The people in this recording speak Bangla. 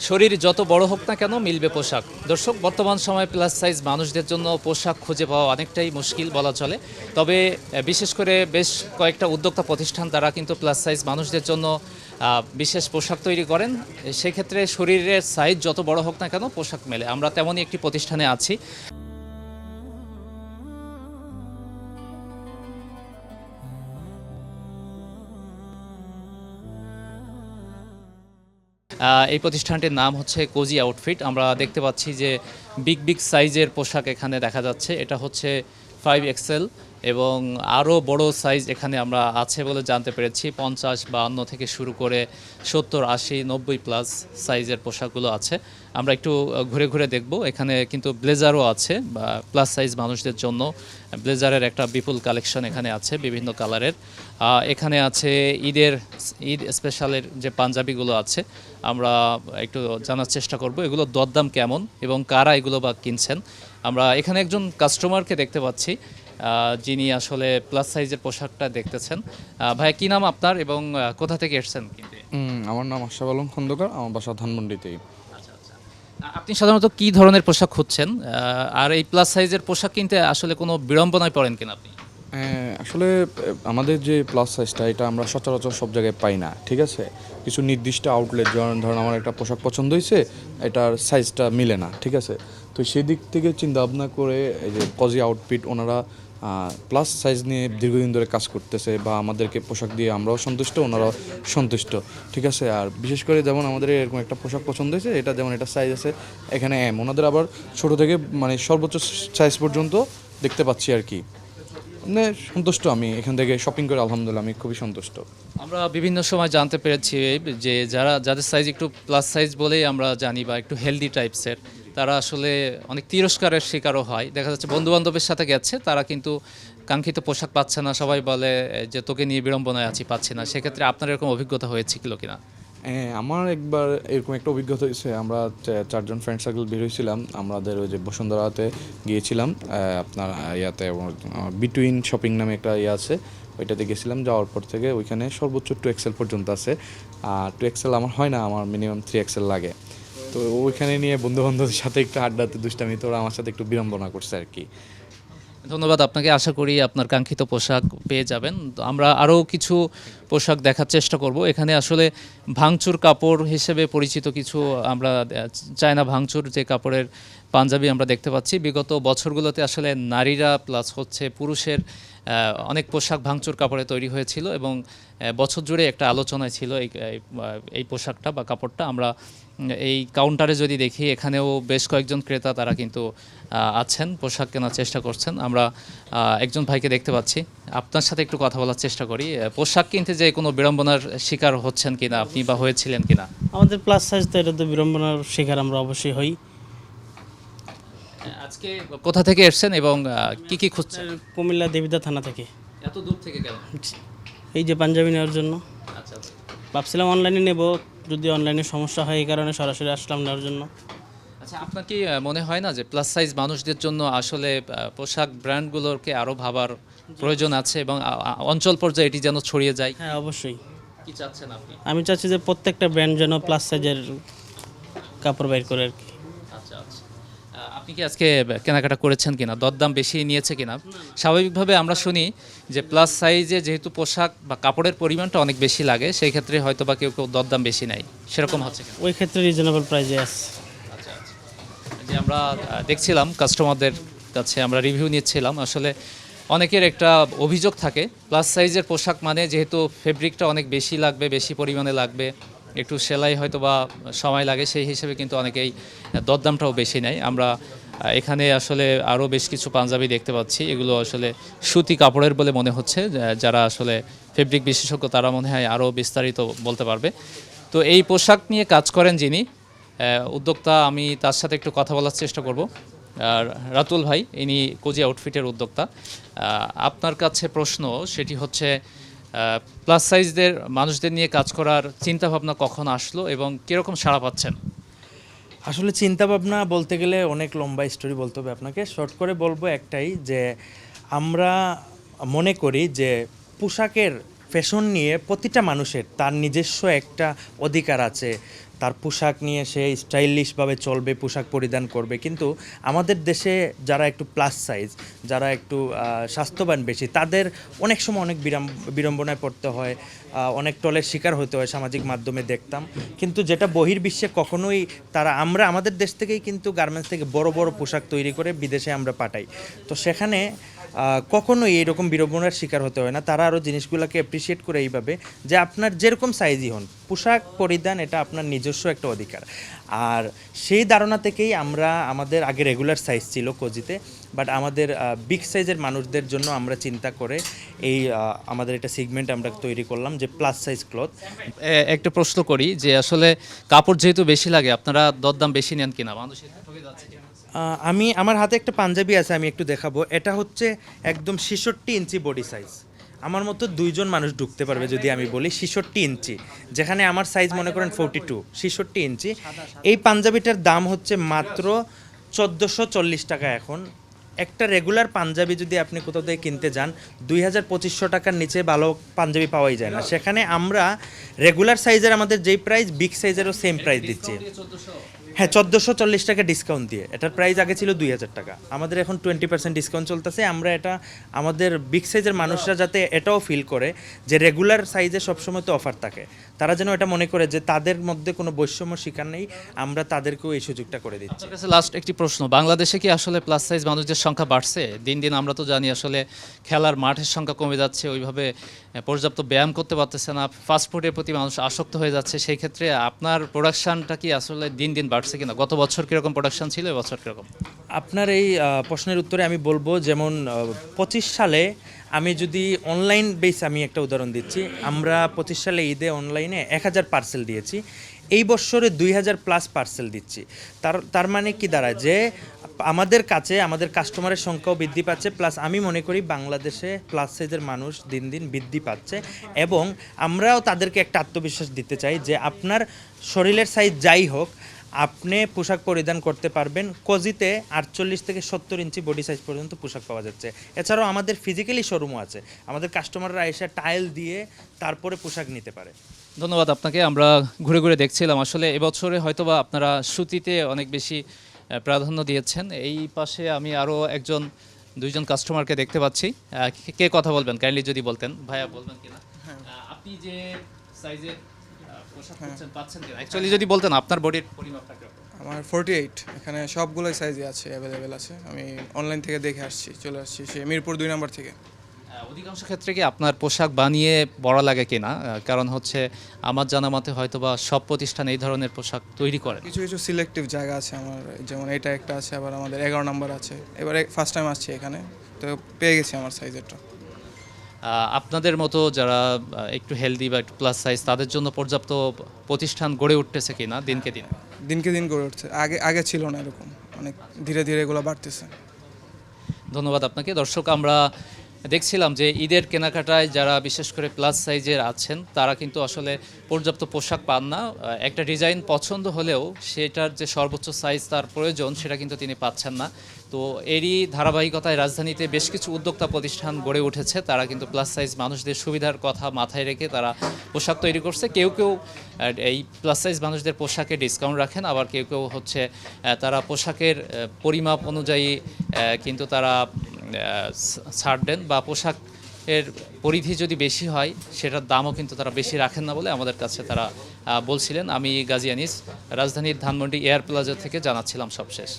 শরীর যত বড় হোক না কেন মিলবে পোশাক। দর্শক, বর্তমান সময়ে প্লাস সাইজ মানুষদের জন্য পোশাক খুঁজে পাওয়া অনেকটাই মুশকিল বলা চলে। তবে বিশেষ করে বেশ কয়েকটা উদ্যোক্তা প্রতিষ্ঠান তারা কিন্তু প্লাস সাইজ মানুষদের জন্য বিশেষ পোশাক তৈরি করেন। সেক্ষেত্রে শরীরের সাইজ যত বড় হোক না কেন পোশাক মেলে। আমরা তেমনই একটি প্রতিষ্ঠানে আছি। এই প্রতিষ্ঠানটির নাম হচ্ছে কোজি আউটফিট। আমরা দেখতে পাচ্ছি যে বিগ বিগ সাইজের পোশাক এখানে দেখা যাচ্ছে। এটা হচ্ছে 5XL এবং আরও বড় সাইজ এখানে আমরা আছে বলে জানতে পেরেছি। 50-52 থেকে শুরু করে 70-80-90 প্লাস সাইজের পোশাকগুলো আছে। আমরা একটু ঘুরে ঘুরে দেখব। এখানে কিন্তু ব্লেজারও আছে বা প্লাস সাইজ মানুষদের জন্য ব্লেজারের একটা বিপুল কালেকশন এখানে আছে বিভিন্ন কালারের। এখানে আছে ঈদ স্পেশালের যে পাঞ্জাবিগুলো আছে, আমরা একটু জানার চেষ্টা করব এগুলো দরদাম কেমন এবং কারা এগুলো বা কিনছেন। আমরা এখানে একজন কাস্টমারকে দেখতে পাচ্ছি যিনি আসলে প্লাস সাইজের পোশাকটা দেখতেছেন। ভাইয়া, কি নাম আপনার এবং কোথা থেকে এসেছেন কিনতে? আমার নাম আশরাফ আলম খন্দকার, আমার বাসা ধানমন্ডিতেই। আচ্ছা আচ্ছা। আপনি সাধারণত কি ধরনের পোশাক খুঁজছেন, আর এই প্লাস সাইজের পোশাক কিনতে আসলে কোনো বিড়ম্বনায় পড়েন কিনা আপনি? আসলে আমাদের যে প্লাস সাইজটা এটা আমরা সচরাচর সব জায়গায় পাই না, ঠিক আছে। কিছু নির্দিষ্ট আউটলেট, যেমন ধরুন আমার একটা পোশাক পছন্দ হয়েছে, এটার সাইজটা মিলে না, ঠিক আছে। তো সেই দিক থেকে চিন্তা ভাবনা করে এই যে কজি আউটফিট ওনারা প্লাস সাইজ নিয়ে দীর্ঘদিন ধরে কাজ করতেছে বা আমাদেরকে পোশাক দিয়ে আমরাও সন্তুষ্ট, ওনারাও সন্তুষ্ট, ঠিক আছে। আর বিশেষ করে যেমন আমাদের এরকম একটা পোশাক পছন্দ হয়েছে, এটা যেমন এটা সাইজ আছে এখানে ওনাদের আবার ছোটো থেকে মানে সর্বোচ্চ সাইজ পর্যন্ত দেখতে পাচ্ছি আর কি। মানে সন্তুষ্ট আমি এখান থেকে শপিং করে, আলহামদুলিল্লাহ আমি খুবই সন্তুষ্ট। আমরা বিভিন্ন সময় জানতে পেরেছি যে যাদের সাইজ একটু প্লাস সাইজ বলেই আমরা জানি বা একটু হেলদি টাইপসের, তারা আসলে অনেক তিরস্কারের শিকারও হয়। দেখা যাচ্ছে বন্ধুবান্ধবের সাথে গেছে, তারা কিন্তু কাঙ্ক্ষিত পোশাক পাচ্ছে না। সবাই বলে যে তোকে নিয়ে বিড়ম্বনায় আছি, পাচ্ছি না। সেক্ষেত্রে আপনার এরকম অভিজ্ঞতা হয়েছিল কিনা? আমার একবার এরকম একটা অভিজ্ঞতা হয়েছে। আমরা চারজন ফ্রেন্ড সার্কেল বের হয়েছিলাম, আমাদের ওই যে বসুন্ধরাতে গিয়েছিলাম, আপনার ইয়াতে বিটুইন শপিং নামে একটা ইয়ে আছে, ওইটাতে গেছিলাম। যাওয়ার পর থেকে ওইখানে সর্বোচ্চ 2XL পর্যন্ত আছে। আর 2XL আমার হয় না, আমার মিনিমাম 3XL লাগে। তো ওইখানে নিয়ে বন্ধুবান্ধবের সাথে একটু আড্ডাতে দুষ্টামি, তো ওরা আমার সাথে একটু বিড়ম্বনা করছে আর কি। ধন্যবাদ আপনাকে। আশা করি আপনার কাঙ্ক্ষিত পোশাক পেয়ে যাবেন। তো আমরা আরও কিছু পোশাক দেখার চেষ্টা করব। এখানে আসলে ভাঙচুর কাপড় হিসেবে পরিচিত কিছু আমরা চায়না ভাঙচুর যে কাপড়ের পাঞ্জাবি আমরা দেখতে পাচ্ছি। বিগত বছরগুলোতে আসলে নারীরা প্লাস হচ্ছে পুরুষের অনেক পোশাক ভাঙচুর কাপড়ে তৈরি হয়েছিল এবং বছর জুড়ে একটা আলোচনায় ছিল এই পোশাকটা বা কাপড়টা। আমরা এই কাউন্টারে যদি দেখি, এখানেও বেশ কয়েকজন ক্রেতা তারা কিন্তু আছেন, পোশাক কেনার চেষ্টা করছেন। আমরা একজন ভাইকে দেখতে পাচ্ছি, আপনার সাথে একটু কথা বলার চেষ্টা করি। পোশাক কিনতে যে কোনো বিড়ম্বনার শিকার হচ্ছেন কিনা আপনি বা হয়েছিলেন কিনা? আমাদের প্লাস সাইজ তো এটা তো বিড়ম্বনার শিকার আমরা অবশ্যই হই। আজকে কোথা থেকে এসেছেন এবং কি কি খুঁজছেন? কুমিল্লা দেবিদা থানা থেকে। এত দূর থেকে কেন? এই যে পাঞ্জাবি নেওয়ার জন্য আচ্ছা আচ্ছা। ভাবছিলাম অনলাইনে নেব, যদি অনলাইনে সমস্যা হয় এই কারণে সরাসরি আসলাম নেওয়ার জন্য। আচ্ছা, আপনার কি মনে হয় না যে প্লাস সাইজ মানুষদের জন্য আসলে পোশাক ব্র্যান্ডগুলোকে আরও ভাবার প্রয়োজন আছে এবং অঞ্চল পর্যায়ে এটি যেন ছড়িয়ে যায়? হ্যাঁ, অবশ্যই। কি চাচ্ছেন আপনি? আমি চাচ্ছি যে প্রত্যেকটা ব্র্যান্ড যেন প্লাস সাইজের কাপড় বাইর করে আর কি। আচ্ছা আচ্ছা। আপনি কি আজকে কেনাকাটা করেছেন কিনা? দরদাম বেশি নিয়েছে কিনা? স্বাভাবিকভাবে আমরা শুনি যে প্লাস সাইজে যেহেতু পোশাক বা কাপড়ের পরিমাণটা অনেক বেশি লাগে, সেই ক্ষেত্রে হয়তো বা কেউ কেউ দরদাম বেশি নেয়, সেরকম হচ্ছে কিনা? ওই ক্ষেত্রে রিজনেবল প্রাইজে আছে। আচ্ছা আচ্ছা। যে আমরা দেখছিলাম কাস্টমারদের কাছে আমরা রিভিউ নিচ্ছিলাম, আসলে অনেকের একটা অভিযোগ থাকে প্লাস সাইজের পোশাক মানে যেহেতু ফেব্রিকটা অনেক বেশি লাগবে, বেশি পরিমাণে লাগবে, একটু সেলাই হয়তো বা সময় লাগে, সেই হিসেবে কিন্তু অনেকেই দরদামটাও বেশি নেয়। আমরা এখানে আসলে আরও বেশ কিছু পাঞ্জাবি দেখতে পাচ্ছি, এগুলো আসলে সুতি কাপড়ের বলে মনে হচ্ছে। যারা আসলে ফেব্রিক বিশেষজ্ঞ তারা মনে হয় আরও বিস্তারিত বলতে পারবে। তো এই পোশাক নিয়ে কাজ করেন যিনি উদ্যোক্তা, আমি তার সাথে একটু কথা বলার চেষ্টা করব। আর রাতুল ভাই, ইনি কোজি আউটফিটের উদ্যোক্তা। আপনার কাছে প্রশ্ন, সেটি হচ্ছে প্লাস সাইজদের মানুষদের নিয়ে কাজ করার চিন্তা ভাবনা কখন আসলো এবং কীরকম সাড়া পাচ্ছেন? আসলে চিন্তা ভাবনা বলতে গেলে অনেক লম্বা স্টোরি বলতে হবে আপনাকে। শর্ট করে বলবো একটাই, যে আমরা মনে করি যে পোশাকের ফ্যাশন নিয়ে প্রতিটা মানুষের তার নিজস্ব একটা অধিকার আছে। তার পোশাক নিয়ে সে স্টাইলিশভাবে চলবে, পোশাক পরিধান করবে। কিন্তু আমাদের দেশে যারা একটু প্লাস সাইজ, যারা একটু স্বাস্থ্যবান বেশি, তাদের অনেক সময় অনেক বিড়ম্বনায় পড়তে হয়, অনেক টলের শিকার হতে হয়, সামাজিক মাধ্যমে দেখতাম। কিন্তু যেটা বহির্বিশ্বে কখনোই আমরা আমাদের দেশ থেকেই কিন্তু গার্মেন্টস থেকে বড় বড় পোশাক তৈরি করে বিদেশে আমরা পাঠাই। তো সেখানে কখনোই এরকম বিড়ম্বনার শিকার হতে হয় না। তারা আরও জিনিসগুলোকে অ্যাপ্রিসিয়েট করে এইভাবে যে আপনার যেরকম সাইজই হন, পোশাক পরিধান এটা আপনার নিজস্ব একটা অধিকার। আর সেই ধারণা থেকেই আমাদের আগে রেগুলার সাইজ ছিল কোজিতে, বাট আমাদের বিগ সাইজের মানুষদের জন্য আমরা চিন্তা করে এই আমাদের একটা সেগমেন্ট আমরা তৈরি করলাম যে প্লাস সাইজ ক্লথ। একটা প্রশ্ন করি যে আসলে কাপড় যেহেতু বেশি লাগে, আপনারা দরদাম বেশি নেন কিনা? মানুষ এতে ঠকে যাচ্ছে কিনা? আমার হাতে একটা পাঞ্জাবি আছে, আমি একটু দেখাবো। এটা হচ্ছে একদম 66 ইঞ্চি বডি সাইজ। আমার মতো 2 জন মানুষ ঢুকতে পারবে যদি আমি বলি 66 ইঞ্চি, যেখানে আমার সাইজ মনে করেন 42, 66 ইঞ্চি। এই পাঞ্জাবিটার দাম হচ্ছে মাত্র 1440 টাকা। এখন একটা রেগুলার পাঞ্জাবি যদি আপনি কোথাও থেকে কিনতে যান 2000-2500 টাকার নিচে ভালো পাঞ্জাবি পাওয়াই যায় না। সেখানে আমরা রেগুলার সাইজের আমাদের যেই প্রাইস, বিগ সাইজেরও সেম প্রাইস দিচ্ছি। হ্যাঁ, 1440 টাকা ডিসকাউন্ট দিয়ে। এটার প্রাইস আগে ছিল 2000 টাকা, আমাদের এখন 20% ডিসকাউন্ট চলতেছে। আমরা এটা আমাদের বিগ সাইজের মানুষরা যাতে এটাও ফিল করে যে রেগুলার সাইজে সবসময় তো অফার থাকে, তারা যেন এটা মনে করে যে তাদের মধ্যে কোনো বৈষম্য শিকার নেই, আমরা তাদেরকেও এই সুযোগটা করে দিচ্ছি। আপনার কাছে লাস্ট একটি প্রশ্ন, বাংলাদেশে কি আসলে প্লাস সাইজ মানুষদের সংখ্যা বাড়ছে? দিন দিন আমরা তো জানি আসলে খেলার মাঠের সংখ্যা কমে যাচ্ছে, ওইভাবে পর্যাপ্ত ব্যায়াম করতে পারতেছে না, ফাস্টফুডের প্রতি মানুষ আসক্ত হয়ে যাচ্ছে। সেই ক্ষেত্রে আপনার প্রোডাকশনটা কি আসলে দিন দিন বাড়ছে কিনা? গত বছর কীরকম প্রোডাকশন ছিল, এবছর কীরকম? আপনার এই প্রশ্নের উত্তরে আমি বলবো, যেমন 25 সালে আমি যদি অনলাইন বেস আমি একটা উদাহরণ দিচ্ছি, আমরা 25 সালে ঈদে অনলাইনে 1000 পার্সেল দিয়েছি, এই বছরে 2000+ পার্সেল দিচ্ছি। তার মানে কি দাঁড়ায় যে আমাদের কাছে আমাদের কাস্টমারের সংখ্যাও বৃদ্ধি পাচ্ছে, প্লাস আমি মনে করি বাংলাদেশে প্লাস সাইজের মানুষ দিন দিন বৃদ্ধি পাচ্ছে, এবং আমরাও তাদেরকে একটা আত্মবিশ্বাস দিতে চাই যে আপনার শরীরের সাইজ যাই হোক আপনি পোশাক পরিধান করতে পারবেন। কোজিতে 48 থেকে 70 ইঞ্চি বডি সাইজ পর্যন্ত পোশাক পাওয়া যাচ্ছে। এছাড়াও আমাদের ফিজিক্যালি শোরুমও আছে, আমাদের কাস্টমাররা এসে টাইল দিয়ে তারপরে পোশাক নিতে পারে। ধন্যবাদ আপনাকে। আমরা ঘুরে ঘুরে দেখছিলাম আসলে এবছরে হয়তোবা আপনারা সুতিতে অনেক বেশি প্রাধান্য দিয়েছেন। এই পাশে আমি আরও 1-2জন কাস্টমারকে দেখতে পাচ্ছি। কে কথা বলবেন কাইন্ডলি যদি বলতেন? ভাইয়া বলবেন কিনা আপনি যে সাইজের পোশাক পাচ্ছেন কিনা, অ্যাকচুয়ালি যদি বলতেন আপনার বডির পরিমাপটা কিরকম? আমার 48, এখানে সবগুলোই সাইজে আছে, অ্যাভেলেবেল আছে। আমি অনলাইন থেকে দেখে চলে আসছি সে মিরপুর 2 নম্বর থেকে। অধিকাংশ ক্ষেত্রে কি আপনার পোশাক বানিয়ে পরা লাগে কিনা? কারণ হচ্ছে আমার জানা মতে হয়তোবা সব প্রতিষ্ঠান এই ধরনের পোশাক তৈরি করে। কিছু কিছু সিলেক্টিভ জায়গা আছে আমার, যেমন এটা একটা আছে, আবার আমাদের 11 নম্বর আছে। এবারে ফার্স্ট টাইম আসছি এখানে, তো পেয়ে গেছি আমার সাইজেরটা। আপনাদের মতো যারা একটু হেলদি বা একটু প্লাস সাইজ, তাদের জন্য পর্যাপ্ত প্রতিষ্ঠান গড়ে উঠতেছে কিনা দিনকে দিন? দিনকে দিন গড়ে উঠছে, আগে ছিল না এরকম, অনেক ধীরে ধীরে এগুলো বাড়তেছে। ধন্যবাদ আপনাকে। দর্শক, আমরা দেখছিলাম যে ঈদের কেনাকাটায় যারা বিশেষ করে প্লাস সাইজের আছেন তারা কিন্তু আসলে পর্যাপ্ত পোশাক পান না। একটা ডিজাইন পছন্দ হলেও সেটার যে সর্বোচ্চ সাইজ তার প্রয়োজন সেটা কিন্তু তিনি পাচ্ছেন না। তো এরই ধারাবাহিকতায় রাজধানীতে বেশ কিছু উদ্যোক্তা প্রতিষ্ঠান গড়ে উঠেছে, তারা কিন্তু প্লাস সাইজ মানুষদের সুবিধার কথা মাথায় রেখে তারা পোশাক তৈরি করছে। কেউ কেউ এই প্লাস সাইজ মানুষদের পোশাকে ডিসকাউন্ট রাখেন, আবার কেউ কেউ হচ্ছে তারা পোশাকের পরিমাপ অনুযায়ী কিন্তু তারা ছাড় দেন, বা পোশাকের পরিধি যদি বেশি হয় সেটার দামও কিন্তু তারা বেশি রাখেন না বলে আমাদের কাছে তারা বলছিলেন। আমি গাজী আনিস, রাজধানীর ধানমন্ডি এয়ার প্লাজা থেকে জানাচ্ছিলাম সবশেষ।